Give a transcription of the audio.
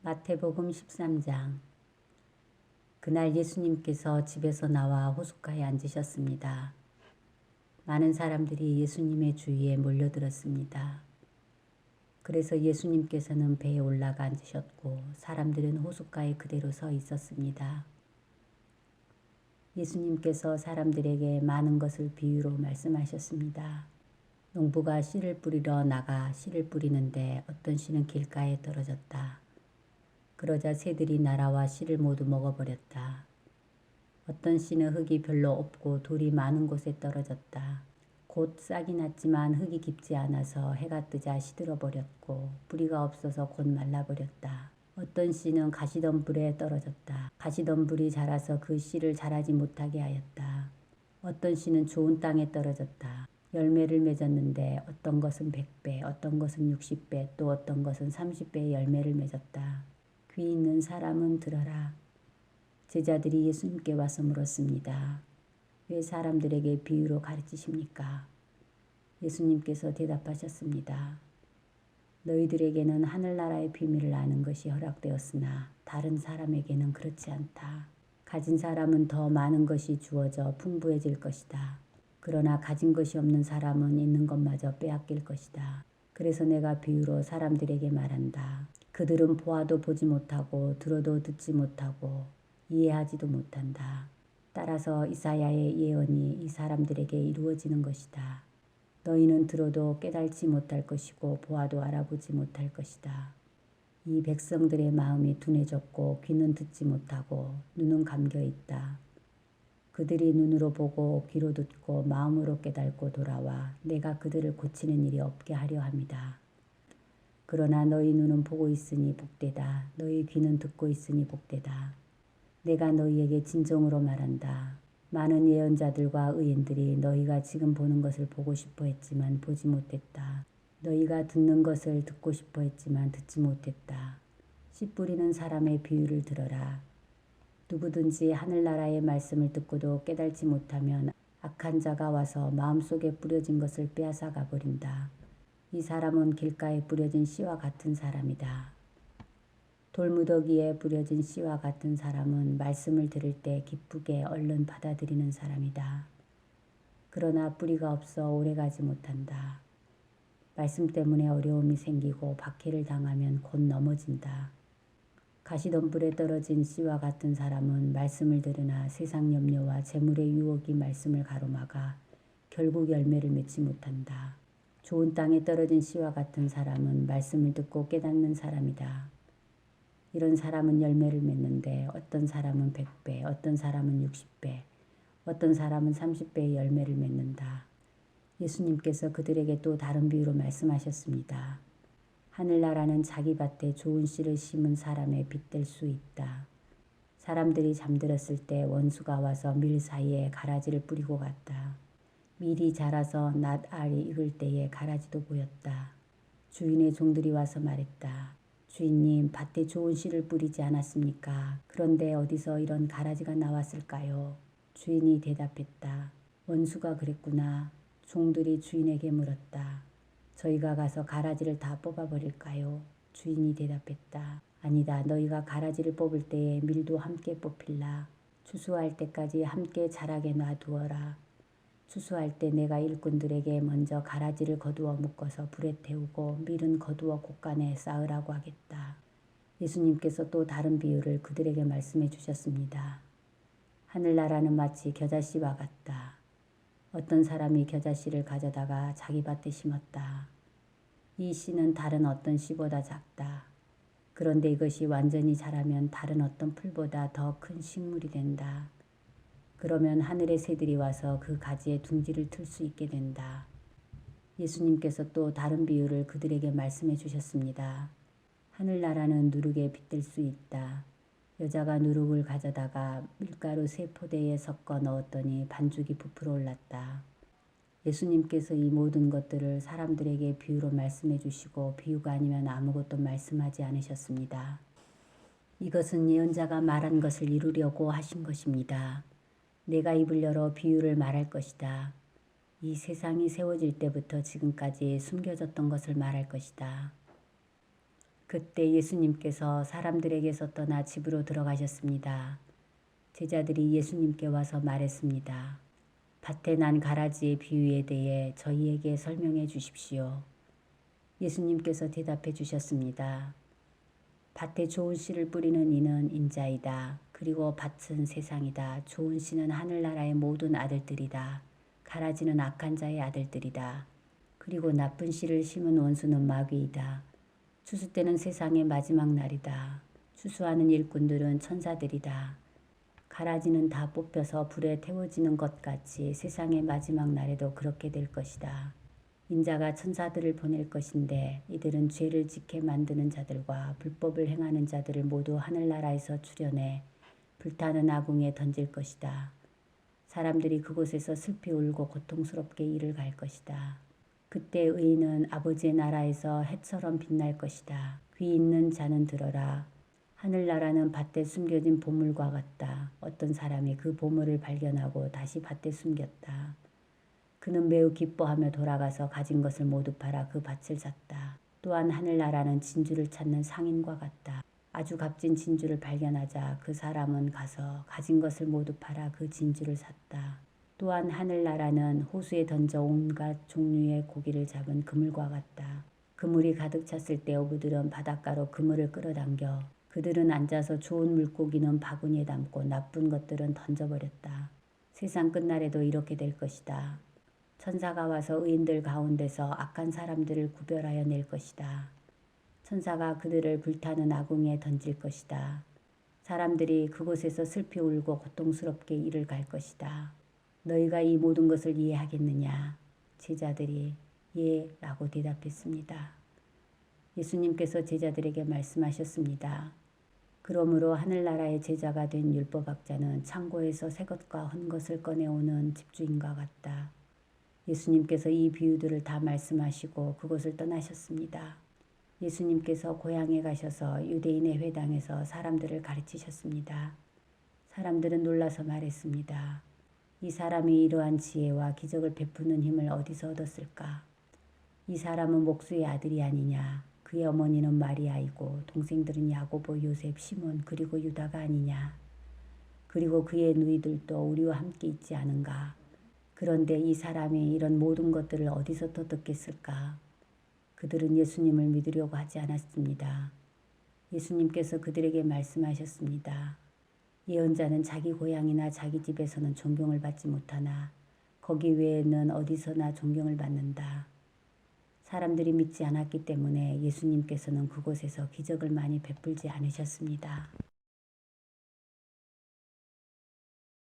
마태복음 13장. 그날 예수님께서 집에서 나와 호숫가에 앉으셨습니다. 많은 사람들이 예수님의 주위에 몰려들었습니다. 그래서 예수님께서는 배에 올라가 앉으셨고 사람들은 호숫가에 그대로 서 있었습니다. 예수님께서 사람들에게 많은 것을 비유로 말씀하셨습니다. 농부가 씨를 뿌리러 나가 씨를 뿌리는데 어떤 씨는 길가에 떨어졌다. 그러자 새들이 날아와 씨를 모두 먹어버렸다. 어떤 씨는 흙이 별로 없고 돌이 많은 곳에 떨어졌다. 곧 싹이 났지만 흙이 깊지 않아서 해가 뜨자 시들어버렸고 뿌리가 없어서 곧 말라버렸다. 어떤 씨는 가시덤불에 떨어졌다. 가시덤불이 자라서 그 씨를 자라지 못하게 하였다. 어떤 씨는 좋은 땅에 떨어졌다. 열매를 맺었는데 어떤 것은 100배, 어떤 것은 60배, 또 어떤 것은 30배의 열매를 맺었다. 귀 있는 사람은 들어라. 제자들이 예수님께 와서 물었습니다. 왜 사람들에게 비유로 가르치십니까? 예수님께서 대답하셨습니다. 너희들에게는 하늘나라의 비밀을 아는 것이 허락되었으나 다른 사람에게는 그렇지 않다. 가진 사람은 더 많은 것이 주어져 풍부해질 것이다. 그러나 가진 것이 없는 사람은 있는 것마저 빼앗길 것이다. 그래서 내가 비유로 사람들에게 말한다. 그들은 보아도 보지 못하고 들어도 듣지 못하고 이해하지도 못한다. 따라서 이사야의 예언이 이 사람들에게 이루어지는 것이다. 너희는 들어도 깨달지 못할 것이고 보아도 알아보지 못할 것이다. 이 백성들의 마음이 둔해졌고 귀는 듣지 못하고 눈은 감겨 있다. 그들이 눈으로 보고 귀로 듣고 마음으로 깨닫고 돌아와 내가 그들을 고치는 일이 없게 하려 함이다. 그러나 너희 눈은 보고 있으니 복되다. 너희 귀는 듣고 있으니 복되다. 내가 너희에게 진정으로 말한다. 많은 예언자들과 의인들이 너희가 지금 보는 것을 보고 싶어 했지만 보지 못했다. 너희가 듣는 것을 듣고 싶어 했지만 듣지 못했다. 씨 뿌리는 사람의 비유를 들어라. 누구든지 하늘나라의 말씀을 듣고도 깨달지 못하면 악한 자가 와서 마음속에 뿌려진 것을 빼앗아 가버린다. 이 사람은 길가에 뿌려진 씨와 같은 사람이다. 돌무더기에 뿌려진 씨와 같은 사람은 말씀을 들을 때 기쁘게 얼른 받아들이는 사람이다. 그러나 뿌리가 없어 오래가지 못한다. 말씀 때문에 어려움이 생기고 박해를 당하면 곧 넘어진다. 가시덤불에 떨어진 씨와 같은 사람은 말씀을 들으나 세상 염려와 재물의 유혹이 말씀을 가로막아 결국 열매를 맺지 못한다. 좋은 땅에 떨어진 씨와 같은 사람은 말씀을 듣고 깨닫는 사람이다. 이런 사람은 열매를 맺는데 어떤 사람은 100배, 어떤 사람은 60배, 어떤 사람은 30배의 열매를 맺는다. 예수님께서 그들에게 또 다른 비유로 말씀하셨습니다. 하늘나라는 자기 밭에 좋은 씨를 심은 사람의 빗될 수 있다. 사람들이 잠들었을 때 원수가 와서 밀 사이에 가라지를 뿌리고 갔다. 밀이 자라서 낫 알이 익을 때에 가라지도 보였다. 주인의 종들이 와서 말했다. 주인님, 밭에 좋은 씨를 뿌리지 않았습니까? 그런데 어디서 이런 가라지가 나왔을까요? 주인이 대답했다. 원수가 그랬구나. 종들이 주인에게 물었다. 저희가 가서 가라지를 다 뽑아버릴까요? 주인이 대답했다. 아니다. 너희가 가라지를 뽑을 때에 밀도 함께 뽑힐라. 추수할 때까지 함께 자라게 놔두어라. 추수할 때 내가 일꾼들에게 먼저 가라지를 거두어 묶어서 불에 태우고 밀은 거두어 곳간에 쌓으라고 하겠다. 예수님께서 또 다른 비유를 그들에게 말씀해 주셨습니다. 하늘나라는 마치 겨자씨와 같다. 어떤 사람이 겨자씨를 가져다가 자기 밭에 심었다. 이 씨는 다른 어떤 씨보다 작다. 그런데 이것이 완전히 자라면 다른 어떤 풀보다 더 큰 식물이 된다. 그러면 하늘의 새들이 와서 그 가지에 둥지를 틀 수 있게 된다. 예수님께서 또 다른 비유를 그들에게 말씀해 주셨습니다. 하늘나라는 누룩에 빗댈 수 있다. 여자가 누룩을 가져다가 밀가루 3포대에 섞어 넣었더니 반죽이 부풀어 올랐다. 예수님께서 이 모든 것들을 사람들에게 비유로 말씀해 주시고 비유가 아니면 아무것도 말씀하지 않으셨습니다. 이것은 예언자가 말한 것을 이루려고 하신 것입니다. 내가 입을 열어 비유를 말할 것이다. 이 세상이 세워질 때부터 지금까지 숨겨졌던 것을 말할 것이다. 그때 예수님께서 사람들에게서 떠나 집으로 들어가셨습니다. 제자들이 예수님께 와서 말했습니다. 밭에 난 가라지의 비유에 대해 저희에게 설명해 주십시오. 예수님께서 대답해 주셨습니다. 밭에 좋은 씨를 뿌리는 이는 인자이다. 그리고 밭은 세상이다. 좋은 씨는 하늘나라의 모든 아들들이다. 가라지는 악한 자의 아들들이다. 그리고 나쁜 씨를 심은 원수는 마귀이다. 추수 때는 세상의 마지막 날이다. 추수하는 일꾼들은 천사들이다. 가라지는 다 뽑혀서 불에 태워지는 것 같이 세상의 마지막 날에도 그렇게 될 것이다. 인자가 천사들을 보낼 것인데 이들은 죄를 짓게 만드는 자들과 불법을 행하는 자들을 모두 하늘나라에서 추려내 불타는 아궁에 던질 것이다. 사람들이 그곳에서 슬피 울고 고통스럽게 이를 갈 것이다. 그때 의인은 아버지의 나라에서 해처럼 빛날 것이다. 귀 있는 자는 들어라. 하늘나라는 밭에 숨겨진 보물과 같다. 어떤 사람이 그 보물을 발견하고 다시 밭에 숨겼다. 그는 매우 기뻐하며 돌아가서 가진 것을 모두 팔아 그 밭을 샀다. 또한 하늘나라는 진주를 찾는 상인과 같다. 아주 값진 진주를 발견하자 그 사람은 가서 가진 것을 모두 팔아 그 진주를 샀다. 또한 하늘나라는 호수에 던져 온갖 종류의 고기를 잡은 그물과 같다. 그물이 가득 찼을 때 어부들은 바닷가로 그물을 끌어당겨 그들은 앉아서 좋은 물고기는 바구니에 담고 나쁜 것들은 던져버렸다. 세상 끝날에도 이렇게 될 것이다. 천사가 와서 의인들 가운데서 악한 사람들을 구별하여 낼 것이다. 천사가 그들을 불타는 아궁이에 던질 것이다. 사람들이 그곳에서 슬피 울고 고통스럽게 이를 갈 것이다. 너희가 이 모든 것을 이해하겠느냐? 제자들이 예 라고 대답했습니다. 예수님께서 제자들에게 말씀하셨습니다. 그러므로 하늘나라의 제자가 된 율법학자는 창고에서 새 것과 헌 것을 꺼내오는 집주인과 같다. 예수님께서 이 비유들을 다 말씀하시고 그곳을 떠나셨습니다. 예수님께서 고향에 가셔서 유대인의 회당에서 사람들을 가르치셨습니다. 사람들은 놀라서 말했습니다. 이 사람이 이러한 지혜와 기적을 베푸는 힘을 어디서 얻었을까? 이 사람은 목수의 아들이 아니냐? 그의 어머니는 마리아이고 동생들은 야고보, 요셉, 시몬 그리고 유다가 아니냐? 그리고 그의 누이들도 우리와 함께 있지 않은가? 그런데 이 사람이 이런 모든 것들을 어디서 더 듣겠을까? 그들은 예수님을 믿으려고 하지 않았습니다. 예수님께서 그들에게 말씀하셨습니다. 예언자는 자기 고향이나 자기 집에서는 존경을 받지 못하나 거기 외에는 어디서나 존경을 받는다. 사람들이 믿지 않았기 때문에 예수님께서는 그곳에서 기적을 많이 베풀지 않으셨습니다.